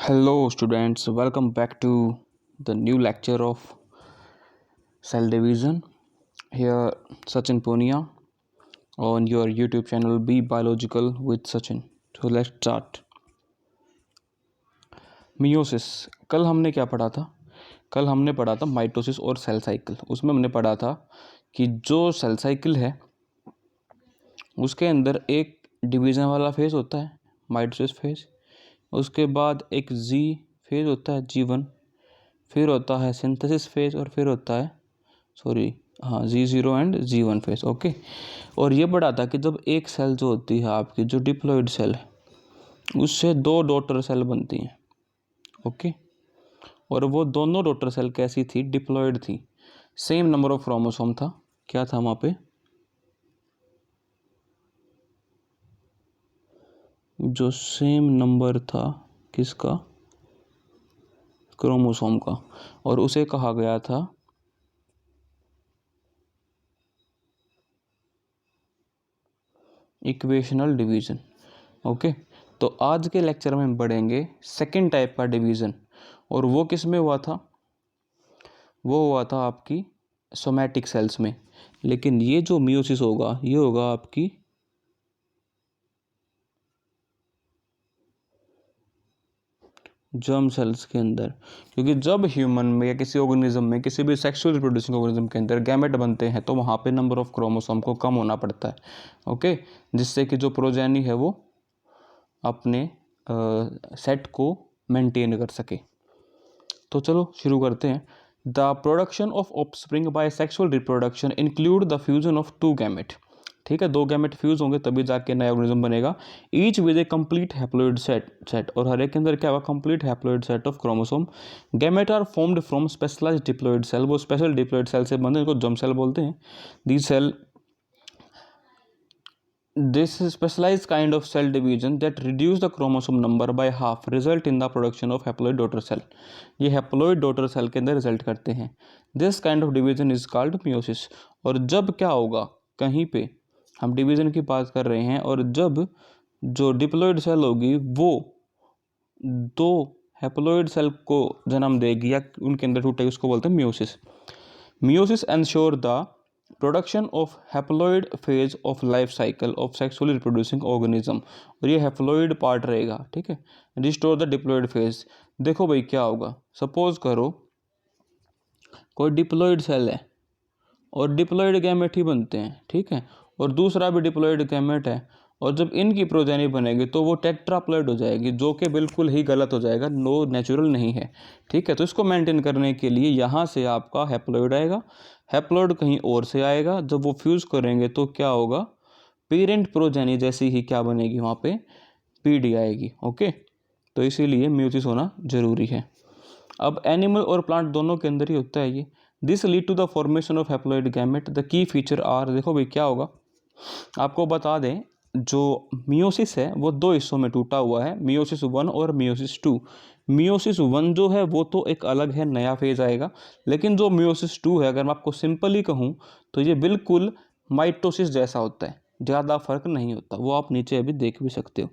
Hello, students. Welcome back to the new lecture of cell division. Here, Sachin Punia on your YouTube channel Be Biological with Sachin. So let's start. Meiosis कल हमने क्या पढ़ा था? कल हमने पढ़ा था माइटोसिस और सेल साइकिल. उसमें हमने पढ़ा था कि जो सेल साइकिल है उसके अंदर एक डिवीज़न वाला फेज होता है, माइटोसिस फेज. उसके बाद एक जी फेज होता है, G1. फिर होता है सिंथेसिस फेज और फिर होता है G0 and G1 phase. Okay. और ये पढ़ा था कि जब एक सेल जो होती है आपकी, जो डिप्लॉइड सेल है, उससे दो डॉटर सेल बनती हैं. ओके. और वो दोनों डॉटर सेल कैसी थी? डिप्लॉइड थी. सेम नंबर ऑफ क्रोमोसोम था. क्या था वहाँ पे? जो सेम नंबर था किसका? क्रोमोसोम का. और उसे कहा गया था इक्वेशनल डिवीज़न. ओके. तो आज के लेक्चर में हम पढ़ेंगे सेकेंड टाइप का डिवीज़न. और वो किस में हुआ था? वो हुआ था आपकी सोमैटिक सेल्स में. लेकिन ये जो मियोसिस होगा ये होगा आपकी जर्म सेल्स के अंदर. क्योंकि जब ह्यूमन में या किसी ऑर्गेनिज्म में, किसी भी सेक्सुअल रिप्रोड्यूसिंग ऑर्गेनिज्म के अंदर गैमेट बनते हैं तो वहाँ पे नंबर ऑफ क्रोमोसोम को कम होना पड़ता है. ओके. जिससे कि जो प्रोजेनी है वो अपने सेट को मेंटेन कर सके. तो चलो शुरू करते हैं. The production of offspring by sexual reproduction include the fusion of two gamete. ठीक है, दो गैमेट फ्यूज होंगे तभी जाके नया ऑर्गेनिज्म बनेगा. Each with a complete haploid set. और हर एक के अंदर क्या होगा? Complete haploid set of chromosome. Gamete are formed from specialized diploid cell. वो स्पेशल डिप्लॉइड सेल से बनते हैं, इनको जर्म सेल बोलते हैं. The cell This specialized kind of cell division that reduce the chromosome number by half result in the production of haploid daughter cell. ये haploid daughter cell के अंदर result करते हैं. This kind of division is called meiosis. और जब क्या होगा? कहीं पे हम डिवीजन की बात कर रहे हैं और जब जो डिप्लॉइड सेल होगी वो दो हैप्लॉइड सेल को जन्म देगी या उनके अंदर टूटेगी, उसको बोलते हैं meiosis. Meiosis ensure the production of haploid phase of life cycle of sexually reproducing organism. और ये हैप्लॉइड पार्ट रहेगा. ठीक है. Restore the diploid phase. देखो भाई क्या होगा. सपोज करो कोई डिप्लॉइड सेल है और डिप्लॉइड गैमेट ही बनते हैं. ठीक है. और दूसरा भी डिप्लॉइड गैमेट है और जब इनकी प्रोजेनी बनेगी तो वो टेट्राप्लॉइड हो जाएगी, जो कि बिल्कुल ही गलत हो जाएगा, नो नेचुरल नहीं है. ठीक है. तो इसको मेंटेन करने के लिए यहाँ से आपका हैप्लॉइड आएगा, हैप्लॉइड कहीं और से आएगा. जब वो फ्यूज़ करेंगे तो क्या होगा? पेरेंट प्रोजेनी जैसी ही क्या बनेगी वहाँ पे? पीडी आएगी. ओके. तो इसीलिए म्यूसिस होना ज़रूरी है. अब एनिमल और प्लांट दोनों के अंदर ही होता है ये. This lead to the formation of haploid gamete. The key feature are. देखो भाई क्या होगा, आपको बता दें, जो मियोसिस है वो दो हिस्सों में टूटा हुआ है, मियोसिस 1 और मियोसिस 2. मियोसिस 1 जो है वो तो एक अलग है, नया फेज आएगा. लेकिन जो मियोसिस 2 है, अगर मैं आपको सिंपली कहूँ तो ये बिल्कुल माइटोसिस जैसा होता है, ज़्यादा फर्क नहीं होता. वो आप नीचे अभी देख भी सकते हो.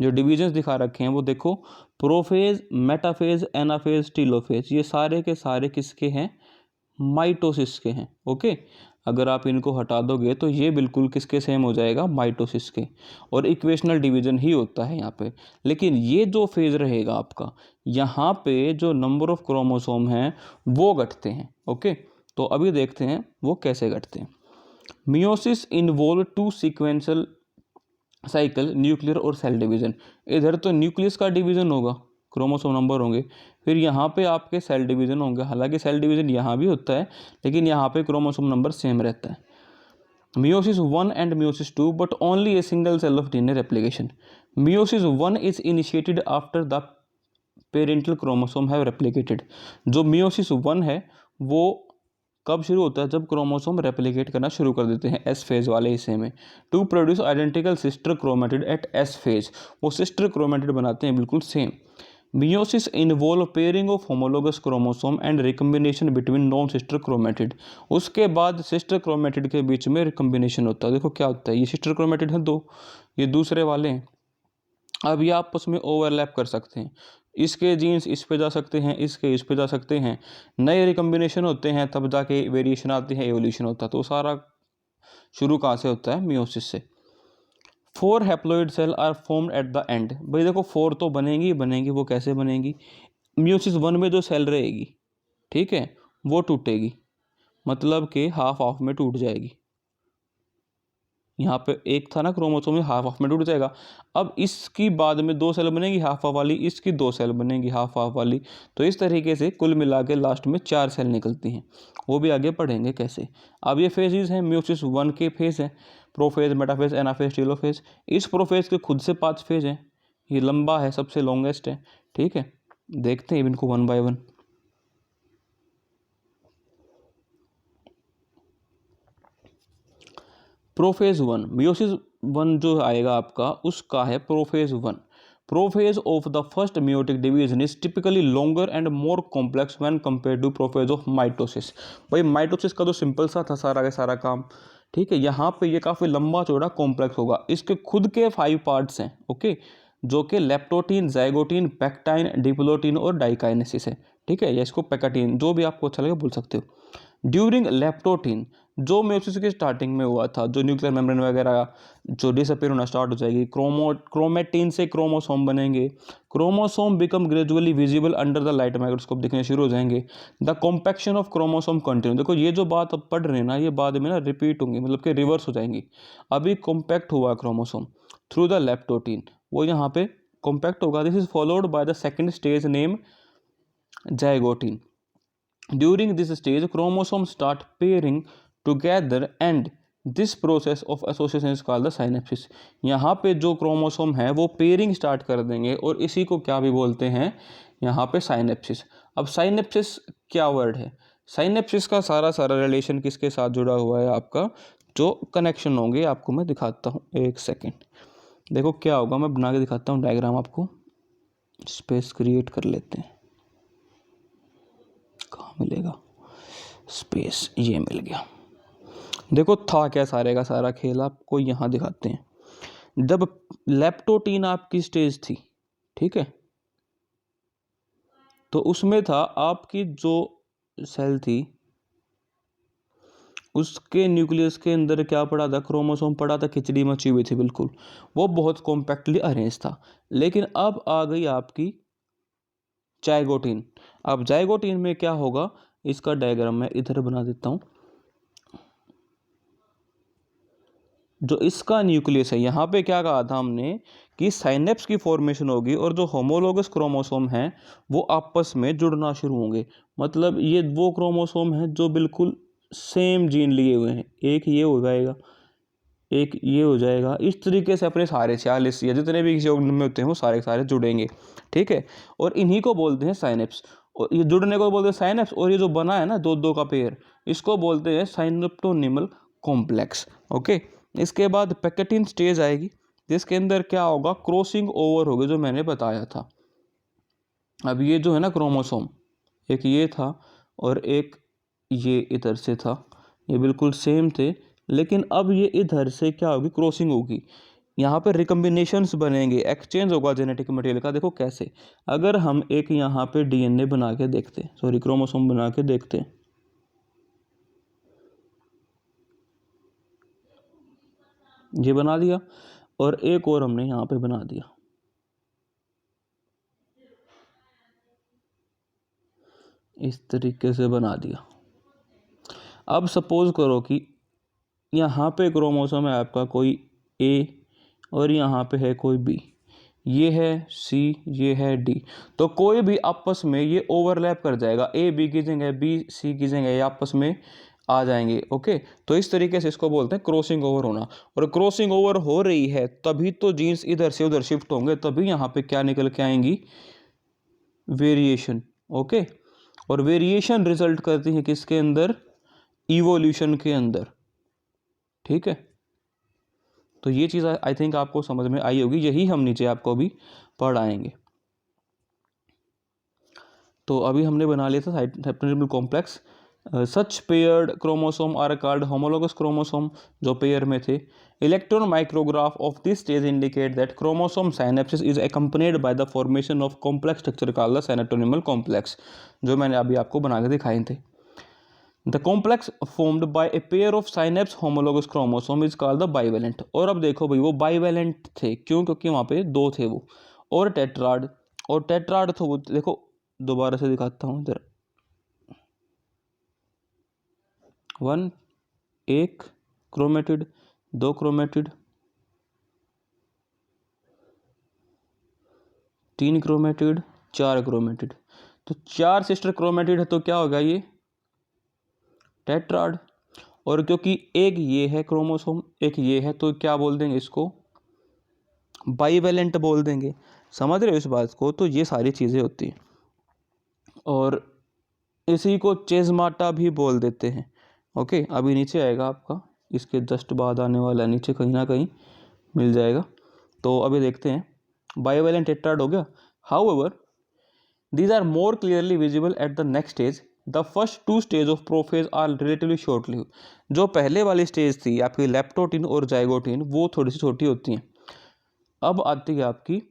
जो डिविजन्स दिखा रखे हैं वो देखो, प्रोफेज, मेटाफेज, एनाफेज, टीलोफेज. ये सारे के सारे किसके हैं? माइटोसिस के हैं. ओके. अगर आप इनको हटा दोगे तो ये बिल्कुल किसके सेम हो जाएगा? माइटोसिस के. और इक्वेशनल डिवीजन ही होता है यहाँ पे. लेकिन ये जो फेज रहेगा आपका, यहाँ पे जो नंबर ऑफ क्रोमोसोम हैं वो घटते हैं. ओके. तो अभी देखते हैं वो कैसे घटते हैं. Meiosis involve two sequential cycle, nuclear और सेल डिवीजन. इधर तो न्यूक्लियस का डिवीजन होगा, क्रोमोसोम नंबर होंगे. फिर यहाँ पे आपके सेल डिवीजन होंगे. हालांकि सेल डिवीजन यहाँ भी होता है लेकिन यहाँ पे क्रोमोसोम नंबर सेम रहता है. Meiosis 1 and meiosis 2 but only a single cell of DNA replication. Meiosis 1 is initiated after the parental chromosome have replicated. जो मियोसिस 1 है वो कब शुरू होता है? जब क्रोमोसोम रेप्लिकेट करना शुरू कर देते हैं एस फेज वाले हिस्से में. To produce identical sister chromatid at S phase. वो सिस्टर क्रोमेटिड बनाते हैं बिल्कुल same. Meiosis involve pairing of homologous chromosome and recombination between non sister chromatid. उसके बाद सिस्टर क्रोमेटिड के बीच में रिकम्बिनेशन होता है. देखो क्या होता है, ये सिस्टर क्रोमेटिड हैं दो, ये दूसरे वाले हैं. अब ये आपस में ओवरलैप कर सकते हैं. इसके जीन्स इस पे जा सकते हैं, इसके इस पे जा सकते हैं, नए रिकम्बिनेशन होते हैं, तब जाके वेरिएशन आती है, एवोल्यूशन होता है। तो सारा शुरू कहाँ से होता है? मियोसिस से। 4 haploid cell are formed at the end. भाई देखो 4 तो बनेंगी बनेंगी, वो कैसे बनेंगी? मियोसिस 1 में जो सेल रहेगी, ठीक है, वो टूटेगी, मतलब कि हाफ हाफ में टूट जाएगी। यहाँ पे एक था ना क्रोमोसोम में, हाफ हाफ में टूट जाएगा। अब इसकी बाद में 2 सेल बनेगी हाफ हाफ वाली, इसकी 2 सेल बनेगी हाफ हाफ वाली। तो इस तरीके से कुल मिला के लास्ट में 4 सेल निकलती हैं। वो भी आगे पढ़ेंगे कैसे। अब ये फेजेस हैं, मियोसिस 1 के फेज हैं, प्रोफेज, मेटाफेज, एनाफेज, टेलोफेज। इस प्रोफेज के खुद से 5 फेज हैं, ये लंबा है, सबसे लॉन्गेस्ट है, ठीक है। देखते हैं इनको 1 बाय 1। प्रोफेज 1, मियोसिस 1 जो आएगा आपका, उसका है prophase 1। Prophase of the first meiotic division is typically longer and more complex when compare to prophase of mitosis. भाई माइटोसिस का तो सिंपल सा था सारा का सारा काम, ठीक है। यहाँ पे ये काफ़ी लंबा चौड़ा कॉम्प्लेक्स होगा। इसके खुद के 5 पार्ट्स हैं, ओके, जो कि लेप्टोटीन, जाइगोटीन, पेक्टाइन, डिप्लोटीन और डाइकाइनेसिस है, ठीक है, या इसको पेकाटीन, जो भी आपको अच्छा लगे बोल सकते हो। ड्यूरिंग लेप्टोटीन, जो मेयोसिस की स्टार्टिंग में हुआ था, जो न्यूक्लियर मेम्ब्रेन वगैरह जो डिसअपीयर होना स्टार्ट हो जाएगी, क्रोमेटिन से क्रोमोसोम बनेंगे, chromosome become gradually visible under the light microscope, दिखने शुरू हो जाएंगे। The compaction of chromosome continue. देखो ये जो बात अब पढ़ रहे हैं ना, ये बाद में ना रिपीट होंगी, मतलब कि रिवर्स हो जाएंगी। अभी कॉम्पैक्ट हुआ क्रोमोसोम थ्रू द लेप्टोटीन, वो यहाँ पे कॉम्पैक्ट होगा। This is followed by the second stage name zygotene. During this stage, chromosomes start pairing together and this process of association is called the synapsis। यहाँ पे जो chromosome है वो pairing start कर देंगे और इसी को क्या भी बोलते हैं यहाँ पे साइनेप्सिस। अब साइनेप्सिस क्या वर्ड है? साइनेप्सिस का सारा सारा रिलेशन किसके साथ जुड़ा हुआ है आपका? जो कनेक्शन होंगे आपको मैं दिखाता हूँ, एक सेकेंड। देखो क्या होगा, मैं बना के दिखाता हूँ डायग्राम आपको। स्पेस क्रिएट कर लेते हैं, कहाँ मिलेगा स्पेस, ये मिल गया। देखो था क्या सारे का सारा खेल, आपको यहाँ दिखाते हैं। जब लेप्टोटीन आपकी स्टेज थी, ठीक है, तो उसमें था आपकी जो सेल थी उसके न्यूक्लियस के अंदर क्या पड़ा था? क्रोमोसोम पड़ा था, खिचड़ी मची हुई थी बिल्कुल, वो बहुत कॉम्पैक्टली अरेंज था। लेकिन अब आ गई आपकी जाइगोटीन। अब जाइगोटीन में क्या होगा, इसका डायग्राम मैं इधर बना देता हूँ। जो इसका न्यूक्लियस है, यहाँ पे क्या कहा था हमने कि साइनेप्स की फॉर्मेशन होगी और जो होमोलोगस क्रोमोसोम हैं वो आपस में जुड़ना शुरू होंगे। मतलब ये वो क्रोमोसोम हैं जो बिल्कुल सेम जीन लिए हुए हैं, एक ये हो जाएगा, एक ये हो जाएगा, इस तरीके से अपने सारे 46 या जितने भी किसी ऑर्गेनिज्म में होते हैं वो सारे सारे जुड़ेंगे, ठीक है। और इन्हीं को बोलते हैं साइनेप्स, और ये जुड़ने को बोलते हैं साइनेप्स। और ये जो बना है ना 2-2 का पेयर, इसको बोलते हैं साइनेप्टोनिमल कॉम्प्लेक्स, ओके। इसके बाद पेक्टिन स्टेज आएगी, जिसके अंदर क्या होगा, क्रॉसिंग ओवर होगा, जो मैंने बताया था। अब ये जो है ना क्रोमोसोम, एक ये था और एक ये इधर से था, ये बिल्कुल सेम थे, लेकिन अब ये इधर से क्या होगी, क्रॉसिंग होगी। यहाँ पे रिकम्बिनेशंस बनेंगे, एक्सचेंज होगा जेनेटिक मटेरियल का। देखो कैसे, अगर हम एक यहाँ पे डीएनए बना के देखते हैं, सॉरी क्रोमोसोम बना के देखते हैं, ये बना दिया, और एक और हमने यहाँ पे बना दिया, इस तरीके से बना दिया। अब सपोज करो कि यहाँ पे क्रोमोसोम है आपका कोई ए और यहाँ पे है कोई बी, ये है सी, ये है डी। तो कोई भी आपस में ये ओवरलैप कर जाएगा, ए बी की जगह बी सी की जगह ये आपस में आ जाएंगे, ओके। तो इस तरीके से इसको बोलते हैं क्रॉसिंग ओवर होना। और क्रॉसिंग ओवर हो रही है तभी तो जीन्स इधर से उधर शिफ्ट होंगे, तभी यहाँ पे क्या निकल के आएंगी, वेरिएशन, ओके। और वेरिएशन रिजल्ट करती है किसके अंदर, इवोल्यूशन के अंदर, ठीक है। तो ये चीज़ आई थिंक आपको समझ में आई होगी, यही हम नीचे आपको भी पढ़ाएंगे। तो अभी हमने बना लिया था cytoplasmic complex, such paired chromosome are called homologous chromosome, जो पेयर में थे। Electron micrograph of this stage indicate that chromosome synapsis is accompanied by the formation of complex structure called the synaptonemal complex, जो मैंने अभी आपको बना के दिखाए थे। The complex formed by a pair of synapse homologous chromosome is called the bivalent. और अब देखो भाई, वो बाइवेलेंट थे क्यों? क्योंकि वहाँ पे दो थे वो। और टेट्राड, और टेट्राड तो वो देखो, दोबारा से दिखाता हूँ इधर, वन, एक क्रोमेटिड, दो क्रोमेटिड, तीन क्रोमेटिड, चार क्रोमेटिड। तो चार सिस्टर क्रोमेटिड है, तो क्या होगा ये? टेट्राड। और क्योंकि एक ये है क्रोमोसोम, एक ये है, तो क्या बोल देंगे इसको? बाईवेलेंट बोल देंगे। समझ रहे हो इस बात को? तो ये सारी चीज़ें होती हैं, और इसी को चेजमाटा भी बोल देते हैं। ओके, अभी नीचे आएगा आपका, इसके जस्ट बाद आने वाला नीचे कहीं ना कहीं मिल जाएगा। तो अभी देखते हैं, बायोवेलेंट टेट्राड हो गया। However these are more clearly visible at the next stage. The first two stage of prophase are relatively short lived. जो पहले वाली स्टेज थी आपकी लेप्टोटिन और जाइगोटिन, वो थोड़ी सी छोटी होती हैं। अब आती है आपकी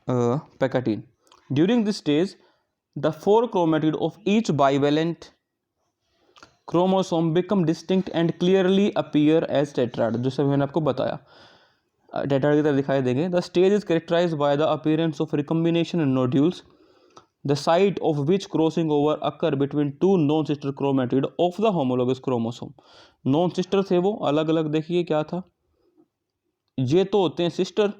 pachytene. During this stage the four chromatid of each bivalent chromosome become distinct and clearly appear as tetrad, जैसे मैंने आपको बताया टेट्राड की तरह दिखाई देंगे। The stage is characterize by the appearance of recombination nodules, the site of which crossing over occur between two non-sister chromatid of the homologous chromosome. non-sister थे वो, अलग अलग, देखिए क्या था, ये तो होते हैं सिस्टर।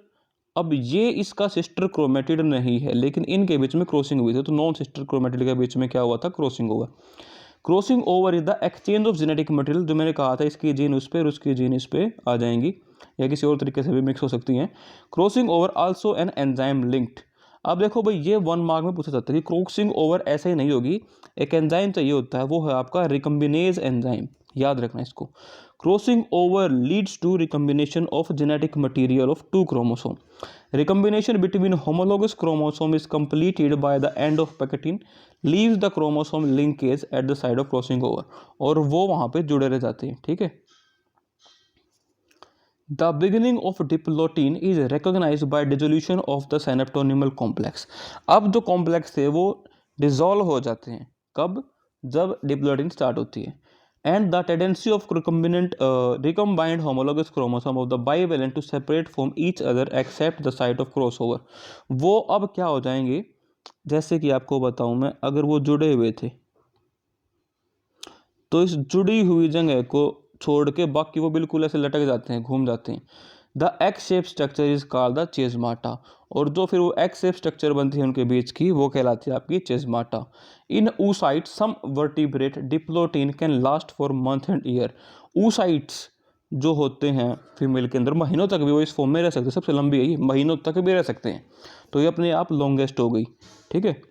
अब ये इसका सिस्टर क्रोमेटिड नहीं है, लेकिन इनके बीच में क्रॉसिंग हुई थी, तो नॉन सिस्टर क्रोमेटिड के बीच में क्या हुआ था? क्रॉसिंग हुआ। Crossing over is the exchange of genetic material, जो मैंने कहा था इसकी जीन उस पर, उसकी जीन इस पर आ जाएंगी, या किसी और तरीके से भी मिक्स हो सकती हैं। Crossing over also an enzyme linked. अब देखो भाई, ये 1 मार्क में पूछा जाता है कि क्रॉसिंग ओवर ऐसे ही नहीं होगी, एक एंजाइम चाहिए होता है, वो है आपका रिकम्बिनेज एंजाइम, याद रखना इसको। Crossing over leads to recombination of genetic material of two chromosome. Recombination between homologous chromosome is completed by the end of pachytene leaves the chromosome linkage at the side of crossing over, और वो वहाँ पे जुड़े रह जाते हैं। ठीक है। The beginning of diplotin is recognized by dissolution of the synaptonymal complex. अब जो कॉम्प्लेक्स थे वो डिजोल्व हो जाते हैं, कब? जब डिप्लोटिन स्टार्ट होती है। And the tendency of recombined homologous chromosome of the bivalent to separate from each other except the site of crossover, वो अब क्या हो जाएंगे? जैसे कि आपको बताऊं मैं, अगर वो जुड़े हुए थे तो इस जुड़ी हुई जगह को छोड़ के बाकी वो बिल्कुल ऐसे लटक जाते हैं, घूम जाते हैं। The X shape structure is called the chiasmata, और जो फिर वो एक्स शेप स्ट्रक्चर बनती है उनके बीच की, वो कहलाती है आपकी chiasmata. In oocytes some vertebrate diplotene can last for month and year. oocytes जो होते हैं फीमेल के अंदर, महीनों तक भी वो इस फॉर्म में रह सकते हैं, सबसे लंबी है ये, महीनों तक भी रह सकते हैं, तो ये अपने आप लॉन्गेस्ट हो गई। ठीक है।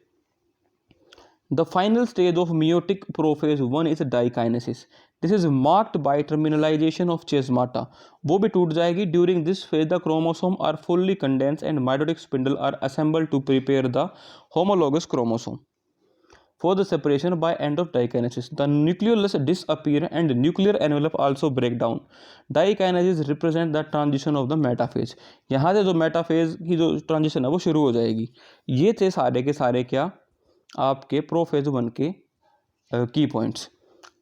The final stage of meiotic prophase 1 is dikinesis. This is marked by terminalization of chiasmata. वो भी टूट जाएगी। During this phase, the chromosomes are fully condensed and mitotic spindle are assembled to prepare the homologous chromosome for the separation by end of dikinesis. The nucleolus disappear and nuclear envelope also break down. Dikinesis represent the transition of the metaphase. यहाँ से जो metaphase की जो transition है वो शुरू हो जाएगी। ये थे सारे के सारे क्या? आपके प्रोफेज 1 के की पॉइंट्स।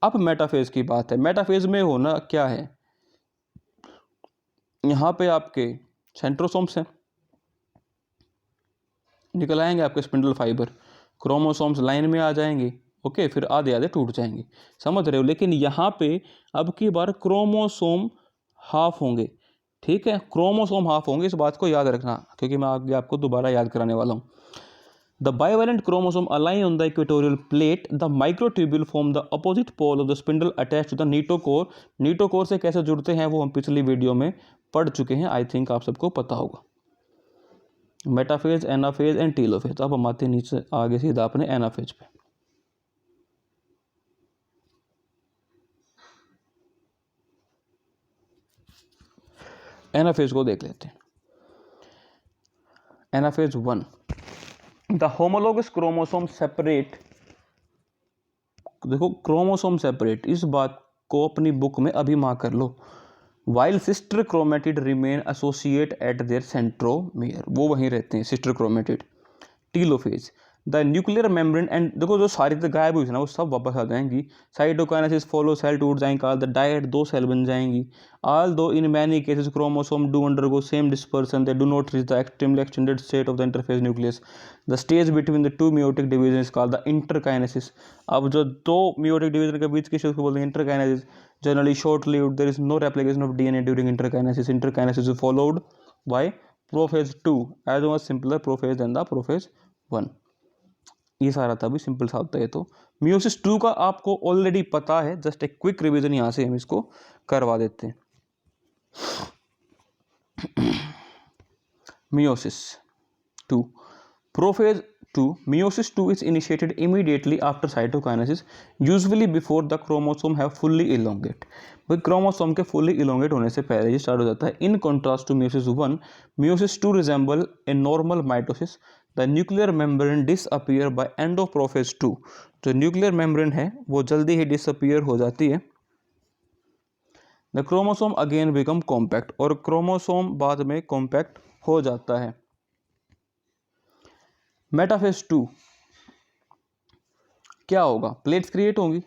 अब मेटाफेज की बात है। मेटाफेज में होना क्या है? यहाँ पे आपके सेंट्रोसोम्स हैं, निकल आएंगे आपके स्पिंडल फाइबर, क्रोमोसोम्स लाइन में आ जाएंगे। ओके, फिर आधे आधे टूट जाएंगे, समझ रहे हो? लेकिन यहाँ पे अब की बार क्रोमोसोम हाफ होंगे। ठीक है, क्रोमोसोम हाफ होंगे, इस बात को याद रखना, क्योंकि मैं आगे आपको दोबारा याद कराने वाला हूँ। The bivalent chromosome align on the equatorial plate. The microtubule form the opposite pole of the spindle attached to the nitochore. Nitochore से कैसे जुड़ते हैं वो हम पिछली वीडियो में पढ़ चुके हैं, आई थिंक आप सबको पता होगा। Metaphase, anaphase and telophase. अब हम आते हैं नीचे आगे सीधा अपने एनाफेज पे। एनाफेज को देख लेते हैं। Anaphase 1, the homologous chromosome separate देखो क्रोमोसोम सेपरेट, इस बात को अपनी बुक में अभी मार्क कर लो। While sister chromatid remain associate at their centromere, वो वहीं रहते हैं sister chromatid. Telophase, the nuclear membrane and, देखो जो सारी तो गायब हुई थी ना वो सब वापस आ जाएंगी। साइटोकाइनेसिस फॉलो, सेल टूट जाएंगे, कॉल द डायट, दो सेल बन जाएंगी। ऑल दो in many cases chromosome do undergo same dispersion, they do not reach the extremely extended state of the interface nucleus. The stage between the two meiotic division is called the interkinesis. अब जो दो meiotic division के बीच की stage को बोलते हैं interkinesis. Generally short lived, there is no replication of DNA during interkinesis. Interkinesis is followed by prophase 2 as much simpler prophase than the prophase 1। ये सारा था, भी सिंपल सा होता है। तो मियोसिस 2 का आपको ऑलरेडी पता है, जस्ट एक क्विक रिवीजन यहाँ से हम इसको करवा देते हैं। Meiosis 2, prophase 2, meiosis 2 is initiated immediately after cytokinesis, usually before the chromosome have fully elongate। भाई क्रोमोसोम के fully elongate होने से पहले ही स्टार्ट हो जाता है। In contrast to meiosis 1, meiosis 2 resemble a normal mitosis। The nuclear membrane disappear by end of prophase 2। जो nuclear membrane है वो जल्दी ही डिसअपियर हो जाती है। The chromosome again become compact, और क्रोमोसोम बाद में कॉम्पैक्ट हो जाता है। मेटाफेज 2 क्या होगा, प्लेट्स क्रिएट होंगी,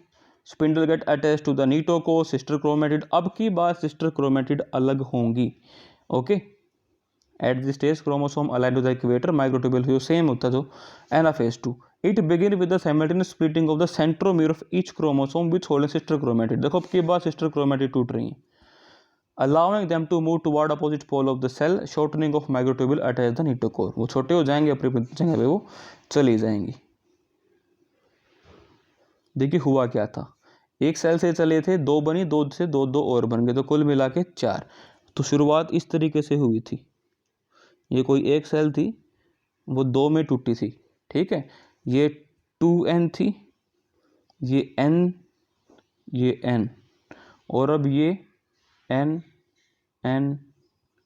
spindle get attach to the kinetochore, sister chromatid, अब की बार सिस्टर क्रोमेटिड अलग होंगी। Okay, at this stage chromosome align to the equator, microtubule same होता है। जो anaphase 2, it begin with the simultaneous splitting of the centromere of each chromosome which holding sister chromatid. देखो अब की बार सिस्टर क्रोमेटिड टूट रही है, allowing them to move toward opposite pole of the cell, shortening of microtubule attach the नीटोकोर। वो छोटे हो जाएंगे, अपनी जगह पे वो चली जाएंगी। देखिए हुआ क्या था, एक सेल से चले थे, दो बनी, दो से दो दो और बन गए, तो कुल मिला के 4। तो शुरुआत इस तरीके से हुई थी, ये कोई एक सेल थी, वो 2 में टूटी थी, ठीक है। ये 2n थी, ये n, ये n, और अब ये n n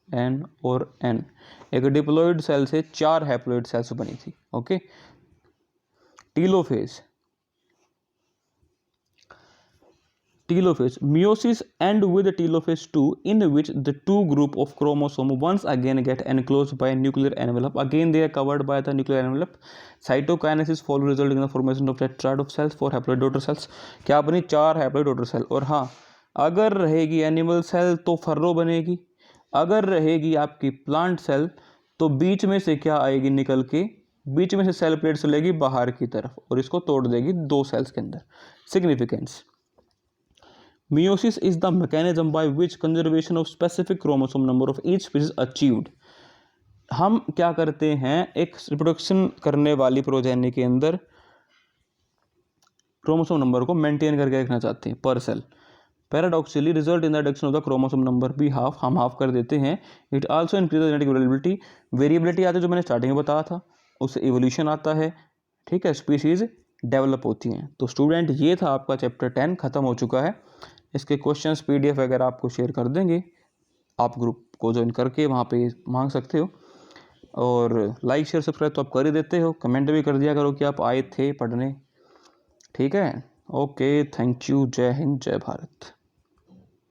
n और n, एक डिप्लॉइड सेल से 4 हैप्लॉइड सेल्स बनी थी। Okay, telophase, telophase, meiosis end with telophase 2 in which the two group of chromosome once again get enclosed by a nuclear envelope, again they are covered by the nuclear envelope। cytokinesis follow resulting in the formation of tetrad of cells for haploid daughter cells। क्या बनी, 4 haploid daughter cell. और हाँ, अगर रहेगी animal cell तो furrow बनेगी, अगर रहेगी आपकी प्लांट सेल तो बीच में से क्या आएगी निकल के, बीच में से सेल प्लेट चलेगी बाहर की तरफ और इसको तोड़ देगी 2 सेल्स के अंदर। Significance, meiosis is the mechanism by which conservation of specific chromosome number of each species achieved। हम क्या करते हैं, एक रिप्रोडक्शन करने वाली प्रोजेनी के अंदर क्रोमोसोम नंबर को मेंटेन करके रखना चाहते हैं पर cell. Paradoxically result in the reduction of the chromosome number भी हाफ, हम हाफ कर देते हैं। It also increase genetic variability, variability आती है जो मैंने स्टार्टिंग में बताया था, उससे इवोल्यूशन आता है, ठीक है, स्पीसीज डेवलप होती हैं। तो स्टूडेंट ये था आपका चैप्टर 10 खत्म हो चुका है। इसके क्वेश्चंस PDF वगैरह आपको शेयर कर देंगे, आप ग्रुप को ज्वाइन करके वहाँ पे मांग सकते हो। और लाइक शेयर सब्सक्राइब तो आप कर ही देते हो, कमेंट भी कर दिया करो कि आप आए थे पढ़ने, ठीक है। ओके, थैंक यू, जय हिंद, जय भारत।